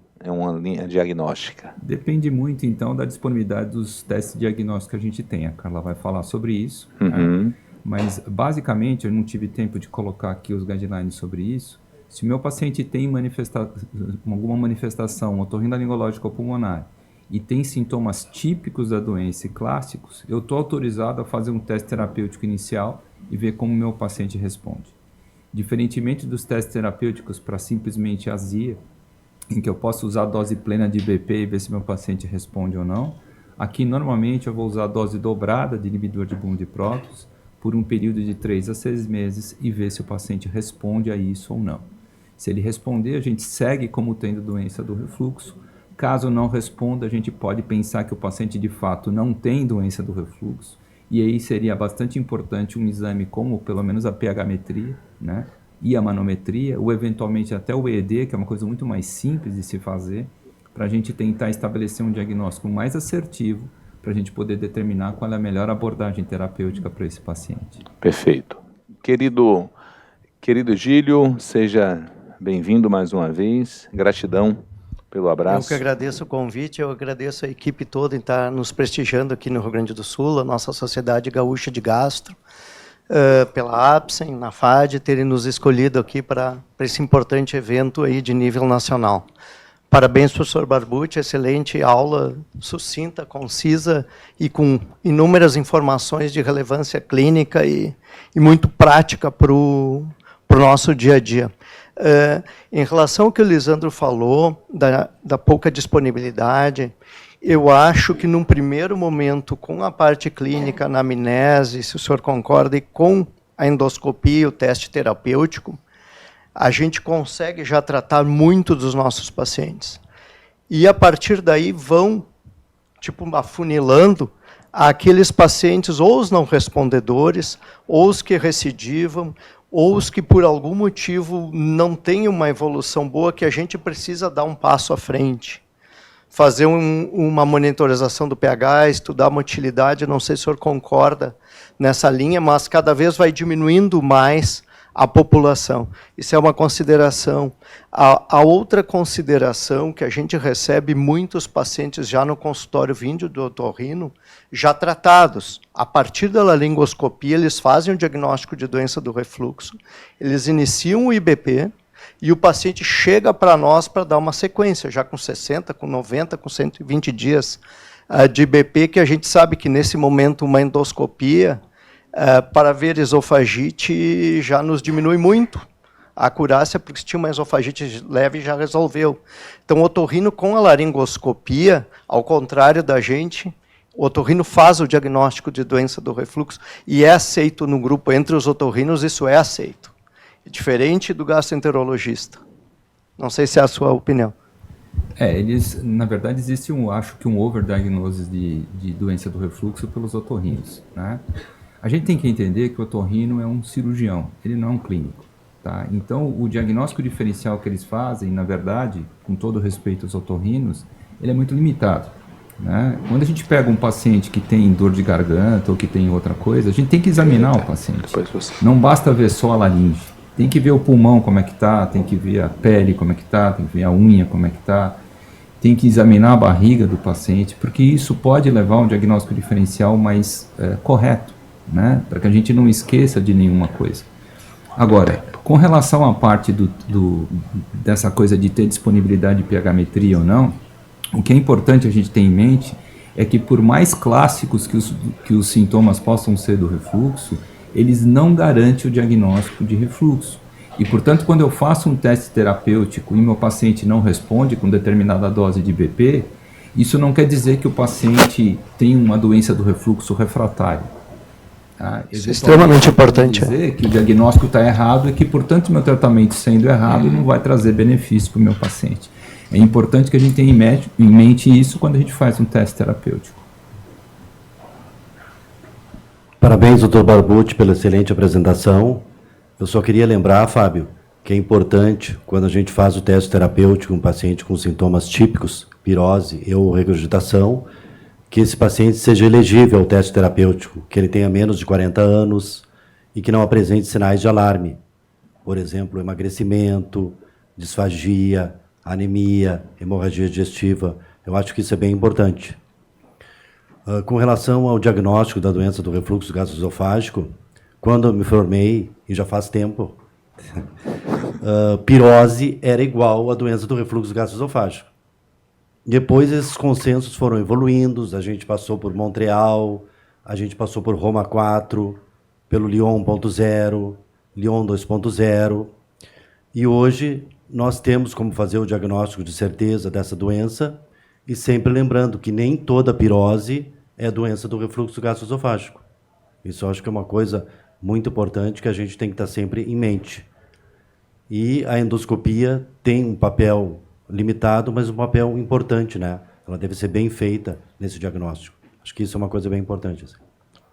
A: linha diagnóstica?
B: Depende muito, então, da disponibilidade dos testes diagnósticos que a gente tem. A Carla vai falar sobre isso,
A: Uhum.
B: né? Mas, basicamente, eu não tive tempo de colocar aqui os guidelines sobre isso. Se o meu paciente tem alguma manifestação otorrinolaringológica ou pulmonar e tem sintomas típicos da doença e clássicos, eu estou autorizado a fazer um teste terapêutico inicial e ver como o meu paciente responde. Diferentemente dos testes terapêuticos para simplesmente azia, em que eu posso usar a dose plena de IBP e ver se meu paciente responde ou não, aqui normalmente eu vou usar a dose dobrada de inibidor de boom de prótons por um período de 3 a 6 meses e ver se o paciente responde a isso ou não. Se ele responder, a gente segue como tendo doença do refluxo. Caso não responda, a gente pode pensar que o paciente de fato não tem doença do refluxo, e aí seria bastante importante um exame como pelo menos a pH-metria, né? E a manometria, ou eventualmente até o EED, que é uma coisa muito mais simples de se fazer, para a gente tentar estabelecer um diagnóstico mais assertivo, para a gente poder determinar qual é a melhor abordagem terapêutica para esse paciente.
A: Perfeito. Querido Gílio, seja bem-vindo mais uma vez. Gratidão pelo abraço.
J: Eu que agradeço o convite, eu agradeço a equipe toda em estar nos prestigiando aqui no Rio Grande do Sul, a nossa Sociedade Gaúcha de Gastro, pela APSEM, na FAD, terem nos escolhido aqui para esse importante evento aí de nível nacional. Parabéns, professor Barbucci, excelente aula, sucinta, concisa e com inúmeras informações de relevância clínica e muito prática para o nosso dia a dia. Em relação ao que o Lisandro falou, da pouca disponibilidade, eu acho que num primeiro momento, com a parte clínica, a anamnese, se o senhor concorda, e com a endoscopia e o teste terapêutico, a gente consegue já tratar muito dos nossos pacientes. E a partir daí vão, afunilando aqueles pacientes, ou os não respondedores, ou os que recidivam, ou os que por algum motivo não têm uma evolução boa, que a gente precisa dar um passo à frente. Fazer uma monitorização do pH, estudar a motilidade, não sei se o senhor concorda nessa linha, mas cada vez vai diminuindo mais a população. Isso é uma consideração. A outra consideração que a gente recebe muitos pacientes já no consultório vindo do otorrino, já tratados. A partir da laringoscopia, eles fazem o diagnóstico de doença do refluxo, eles iniciam o IBP, e o paciente chega para nós para dar uma sequência, já com 60, com 90, com 120 dias de IBP, que a gente sabe que nesse momento uma endoscopia para ver esofagite já nos diminui muito a acurácia, porque se tinha uma esofagite leve já resolveu. Então o otorrino com a laringoscopia, ao contrário da gente, o otorrino faz o diagnóstico de doença do refluxo e é aceito no grupo, entre os otorrinos isso é aceito. Diferente do gastroenterologista. Não sei se é a sua opinião.
B: Na verdade, existe acho que um overdiagnose de doença do refluxo pelos otorrinos, né? A gente tem que entender que o otorrino é um cirurgião, ele não é um clínico, tá? Então, o diagnóstico diferencial que eles fazem, na verdade, com todo respeito aos otorrinos, ele é muito limitado, né? Quando a gente pega um paciente que tem dor de garganta ou que tem outra coisa, a gente tem que examinar o paciente. Não basta ver só a laringe. Tem que ver o pulmão como é que está, tem que ver a pele como é que está, tem que ver a unha como é que está, tem que examinar a barriga do paciente, porque isso pode levar a um diagnóstico diferencial mais correto, né? Para que a gente não esqueça de nenhuma coisa. Agora, com relação à parte dessa coisa de ter disponibilidade de pH-metria ou não, o que é importante a gente ter em mente é que por mais clássicos que os sintomas possam ser do refluxo, eles não garantem o diagnóstico de refluxo. E, portanto, quando eu faço um teste terapêutico e meu paciente não responde com determinada dose de IBP, isso não quer dizer que o paciente tem uma doença do refluxo refratário. Tá?
J: Isso é extremamente importante.
B: Quer dizer que o diagnóstico está errado e que, portanto, meu tratamento sendo errado não vai trazer benefício para o meu paciente. É importante que a gente tenha em mente isso quando a gente faz um teste terapêutico.
D: Parabéns, doutor Barbucci, pela excelente apresentação. Eu só queria lembrar, Fábio, que é importante, quando a gente faz o teste terapêutico em um paciente com sintomas típicos, pirose ou regurgitação, que esse paciente seja elegível ao teste terapêutico, que ele tenha menos de 40 anos e que não apresente sinais de alarme. Por exemplo, emagrecimento, disfagia, anemia, hemorragia digestiva. Eu acho que isso é bem importante. Com relação ao diagnóstico da doença do refluxo gastroesofágico, quando eu me formei, e já faz tempo, pirose era igual à doença do refluxo gastroesofágico. Depois esses consensos foram evoluindo, a gente passou por Montreal, a gente passou por Roma 4, pelo Lyon 1.0, Lyon 2.0. E hoje nós temos como fazer o diagnóstico de certeza dessa doença, e sempre lembrando que nem toda pirose é doença do refluxo gastroesofágico. Isso eu acho que é uma coisa muito importante que a gente tem que estar sempre em mente. E a endoscopia tem um papel limitado, mas um papel importante, né? Ela deve ser bem feita nesse diagnóstico. Acho que isso é uma coisa bem importante. Assim.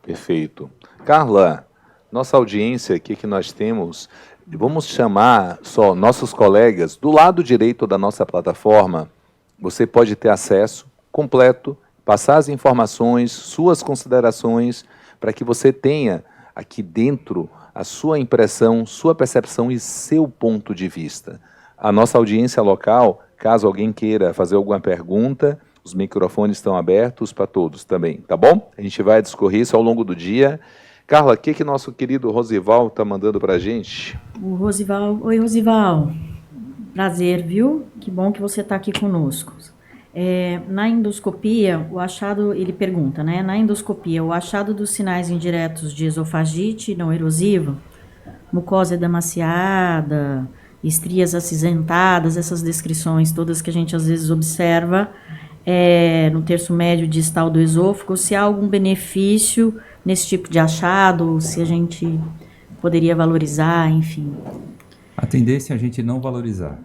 A: Perfeito. Carla, nossa audiência aqui que nós temos, vamos chamar só nossos colegas. Do lado direito da nossa plataforma, você pode ter acesso completo, passar as informações, suas considerações, para que você tenha aqui dentro a sua impressão, sua percepção e seu ponto de vista. A nossa audiência local, caso alguém queira fazer alguma pergunta, os microfones estão abertos para todos também, tá bom? A gente vai discorrer isso ao longo do dia. Carla, o que nosso querido Rosival está mandando para a gente?
C: O Rosival, oi Rosival, prazer, viu? Que bom que você está aqui conosco. Na endoscopia, o achado, ele pergunta, né? Na endoscopia, o achado dos sinais indiretos de esofagite não erosiva, mucosa edemaciada, estrias acinzentadas, essas descrições todas que a gente às vezes observa no terço médio distal do esôfago, se há algum benefício nesse tipo de achado, se a gente poderia valorizar, enfim.
B: A tendência é a gente não valorizar.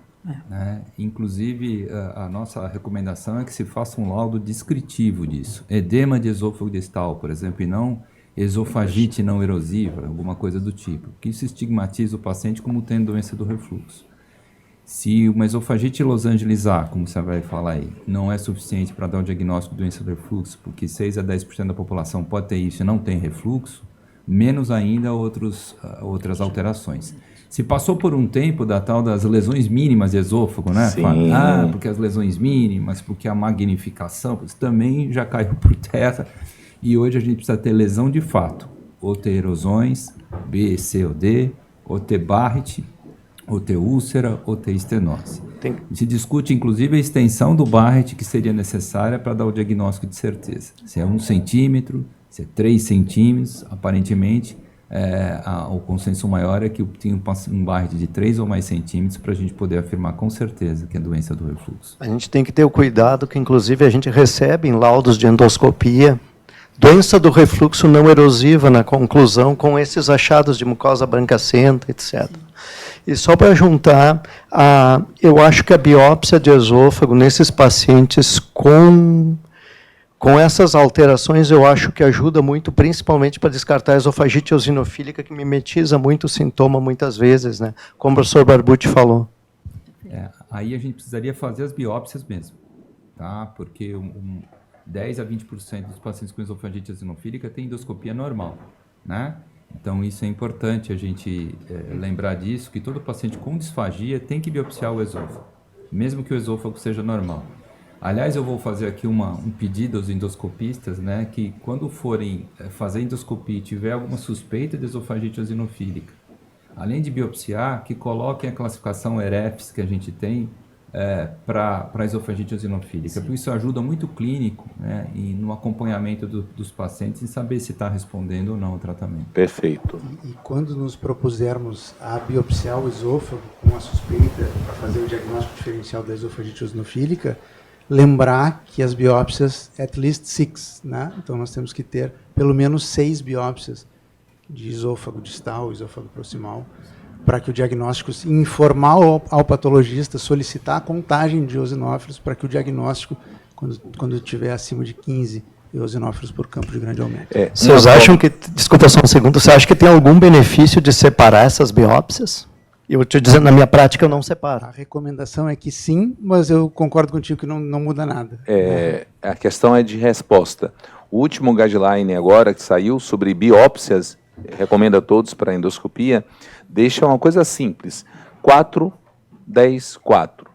B: Né? Inclusive, a nossa recomendação é que se faça um laudo descritivo disso. Edema de esôfago distal, por exemplo, e não esofagite não erosiva, alguma coisa do tipo. Que isso estigmatiza o paciente como tendo doença do refluxo. Se uma esofagite losangelisar, como você vai falar aí, não é suficiente para dar o diagnóstico de doença do refluxo, porque 6 a 10% da população pode ter isso e não tem refluxo, menos ainda outras alterações. Se passou por um tempo da tal das lesões mínimas de esôfago, né? Porque as lesões mínimas, porque a magnificação, isso também já caiu por terra. E hoje a gente precisa ter lesão de fato. Ou ter erosões, B, C ou D, ou ter Barrett, ou ter úlcera, ou ter estenose. Se discute, inclusive, a extensão do Barrett que seria necessária para dar o diagnóstico de certeza. Se é 1 centímetro, se é 3 centímetros, aparentemente... o consenso maior é que tem um Barrett de 3 ou mais centímetros para a gente poder afirmar com certeza que é doença do refluxo.
J: A gente tem que ter o cuidado que, inclusive, a gente recebe em laudos de endoscopia doença do refluxo não erosiva na conclusão com esses achados de mucosa brancacenta, etc. E só para juntar, eu acho que a biópsia de esôfago nesses pacientes com essas alterações, eu acho que ajuda muito, principalmente para descartar a esofagite eosinofílica, que mimetiza muito o sintoma muitas vezes, né? Como o professor Barbucci falou.
B: Aí a gente precisaria fazer as biópsias mesmo, tá? Porque 10 a 20% dos pacientes com esofagite eosinofílica têm endoscopia normal, né? Então isso é importante a gente lembrar disso, que todo paciente com disfagia tem que biopsiar o esôfago, mesmo que o esôfago seja normal. Aliás, eu vou fazer aqui um pedido aos endoscopistas, né, que quando forem fazer endoscopia e tiver alguma suspeita de esofagite eosinofílica, além de biopsiar, que coloquem a classificação EREFS que a gente tem para a esofagite eosinofílica, porque isso ajuda muito o clínico, né, e no acompanhamento dos pacientes em saber se está respondendo ou não ao tratamento.
A: Perfeito.
I: E quando nos propusermos a biopsiar o esôfago com a suspeita para fazer o diagnóstico diferencial da esofagite eosinofílica, lembrar que as biópsias, at least 6, né? Então nós temos que ter pelo menos 6 biópsias de esôfago distal, esôfago proximal, para que o diagnóstico, informar ao patologista, solicitar a contagem de eosinófilos para que o diagnóstico, quando estiver acima de 15 eosinófilos por campo de grande aumento.
J: Vocês acham que, desculpa só um segundo, você acha que tem algum benefício de separar essas biópsias? Eu estou dizendo, na minha prática, eu não separo.
I: A recomendação é que sim, mas eu concordo contigo que não muda nada.
A: A questão é de resposta. O último guideline agora que saiu sobre biópsias, recomenda a todos para endoscopia, deixa uma coisa simples. 4, 10, 4.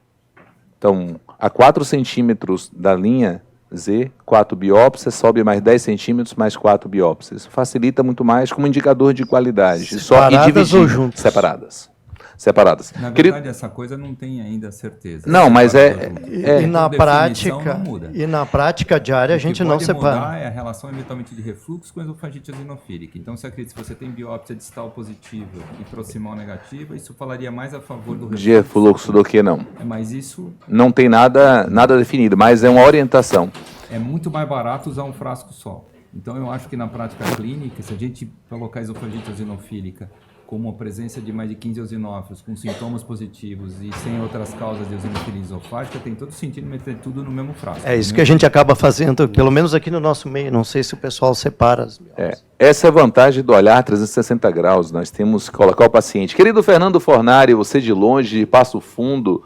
A: Então, a 4 centímetros da linha Z, 4 biópsias, sobe mais 10 centímetros, mais 4 biópsias. Facilita muito mais como indicador de qualidade.
J: Separadas
A: só dividir,
J: ou juntas?
A: Separadas. separadas.
B: Na verdade, essa coisa não tem ainda certeza.
A: Não, mas
J: E na
B: Por definição,
J: prática,
B: não muda.
J: e na prática diária a gente não
B: O que
J: separa.
B: pode mudar é a relação eventualmente de refluxo com esofagite eosinofílica. Então, se acredita, se você tem biópsia distal positiva e proximal negativa, isso falaria mais a favor do
A: De refluxo do que não.
B: Mas isso
A: Não tem nada definido, mas é uma orientação.
B: é muito mais barato usar um frasco só. Então, eu acho que na prática clínica, se a gente colocar esofagite eosinofílica como a presença de mais de 15 eosinófilos com sintomas positivos e sem outras causas de eosinofilia esofágica, tem todo sentido meter tudo no mesmo frasco.
J: É isso que a gente acaba fazendo, pelo menos aqui no nosso meio. Não sei se o pessoal separa as biópsias.
A: Essa é a vantagem do olhar 360 graus. Nós temos que colocar o paciente. Querido Fernando Fornari, você de longe, de Passo Fundo,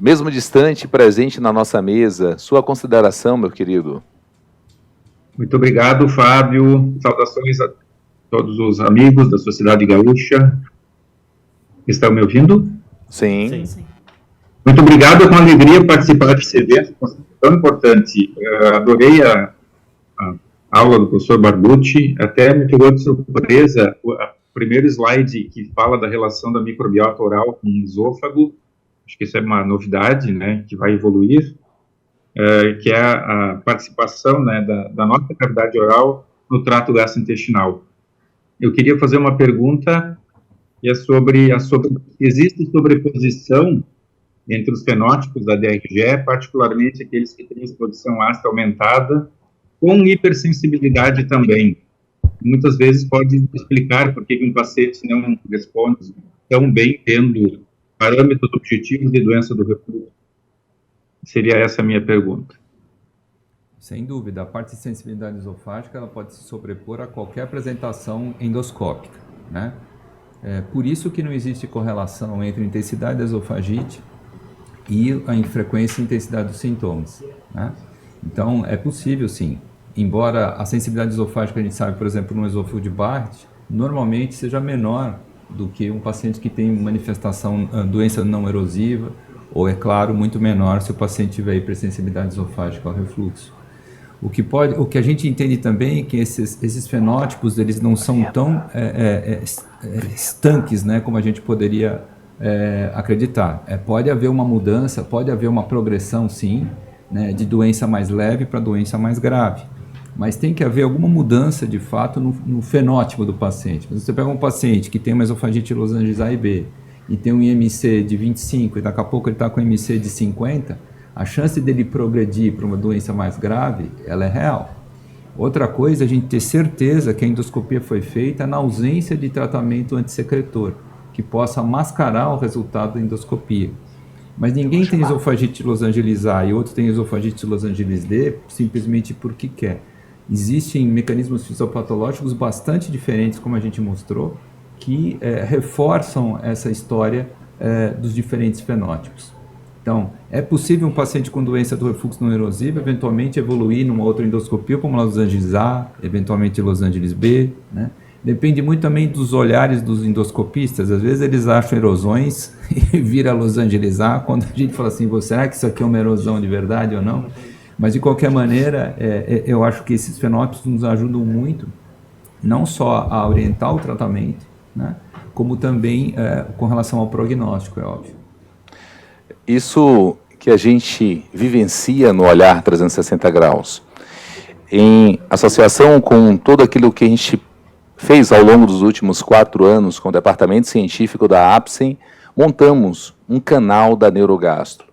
A: mesmo distante, presente na nossa mesa, sua consideração, meu querido?
K: Muito obrigado, Fábio. Saudações a todos os amigos da Sociedade Gaúcha. Estão me ouvindo?
A: Sim.
K: Muito obrigado, é com alegria participar desse evento tão importante. Adorei a aula do professor Barbucci, até me pegou de surpresa o primeiro slide que fala da relação da microbiota oral com o esôfago. Acho que isso é uma novidade, né, que vai evoluir. Que é a participação, né, da nossa cavidade oral no trato gastrointestinal. Eu queria fazer uma pergunta que é sobre existe sobreposição entre os fenótipos da DRGE, particularmente aqueles que têm exposição ácida aumentada, com hipersensibilidade também. Muitas vezes pode explicar por que um paciente não responde tão bem tendo parâmetros objetivos de doença do refluxo. Seria essa a minha pergunta.
B: Sem dúvida, a parte de sensibilidade esofágica ela pode se sobrepor a qualquer apresentação endoscópica, né? Por isso que não existe correlação entre a intensidade da esofagite e a frequência e intensidade dos sintomas, né? Então, é possível sim, embora a sensibilidade esofágica, a gente sabe, por exemplo, no esôfago de Barrett, normalmente seja menor do que um paciente que tem manifestação, doença não erosiva, ou, é claro, muito menor se o paciente tiver hipersensibilidade esofágica ao refluxo. O que a gente entende também é que esses fenótipos eles não são tão estanques, né, como a gente poderia acreditar. Pode haver uma mudança, pode haver uma progressão, sim, né, de doença mais leve para doença mais grave. Mas tem que haver alguma mudança, de fato, no fenótipo do paciente. Você pega um paciente que tem uma esofagite Los Angeles A e B, e tem um IMC de 25 e daqui a pouco ele está com um IMC de 50, a chance dele progredir para uma doença mais grave, ela é real. Outra coisa é a gente ter certeza que a endoscopia foi feita na ausência de tratamento antissecretor, que possa mascarar o resultado da endoscopia. Mas ninguém tem esofagite Los Angeles A e outro tem esofagite Los Angeles D simplesmente porque quer. Existem mecanismos fisiopatológicos bastante diferentes, como a gente mostrou, que reforçam essa história dos diferentes fenótipos. Então, é possível um paciente com doença do refluxo não erosivo eventualmente evoluir numa outra endoscopia, como Los Angeles A, eventualmente Los Angeles B, né? Depende muito também dos olhares dos endoscopistas. Às vezes eles acham erosões e vira Los Angeles A, quando a gente fala assim, será que isso aqui é uma erosão de verdade ou não? Mas, de qualquer maneira, eu acho que esses fenótipos nos ajudam muito, não só a orientar o tratamento, né, como também com relação ao prognóstico, é óbvio.
A: Isso que a gente vivencia no olhar 360 graus, em associação com tudo aquilo que a gente fez ao longo dos últimos 4 anos com o departamento científico da APSEM, montamos um canal da Neurogastro.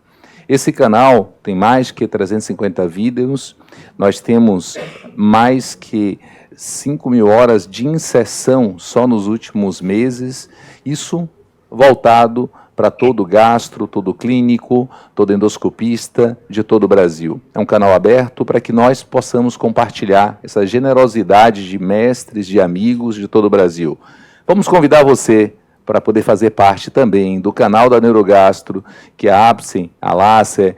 A: Esse canal tem mais que 350 vídeos, nós temos mais que 5.000 horas de inserção só nos últimos meses, isso voltado para todo gastro, todo clínico, todo endoscopista de todo o Brasil. É um canal aberto para que nós possamos compartilhar essa generosidade de mestres, de amigos de todo o Brasil. Vamos convidar você para poder fazer parte também do canal da Neurogastro, que a APSEM, a LACER,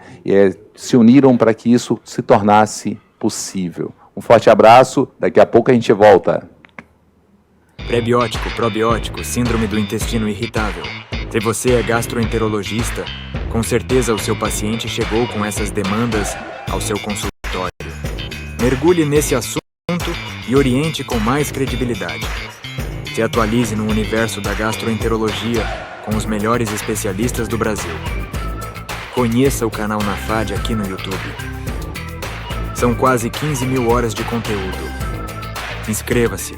A: se uniram para que isso se tornasse possível. Um forte abraço, daqui a pouco a gente volta.
L: Prebiótico, probiótico, síndrome do intestino irritável. Se você é gastroenterologista, com certeza o seu paciente chegou com essas demandas ao seu consultório. Mergulhe nesse assunto e oriente com mais credibilidade. Se atualize no universo da gastroenterologia com os melhores especialistas do Brasil. Conheça o canal NAFAD aqui no YouTube. São quase 15 mil horas de conteúdo. Inscreva-se.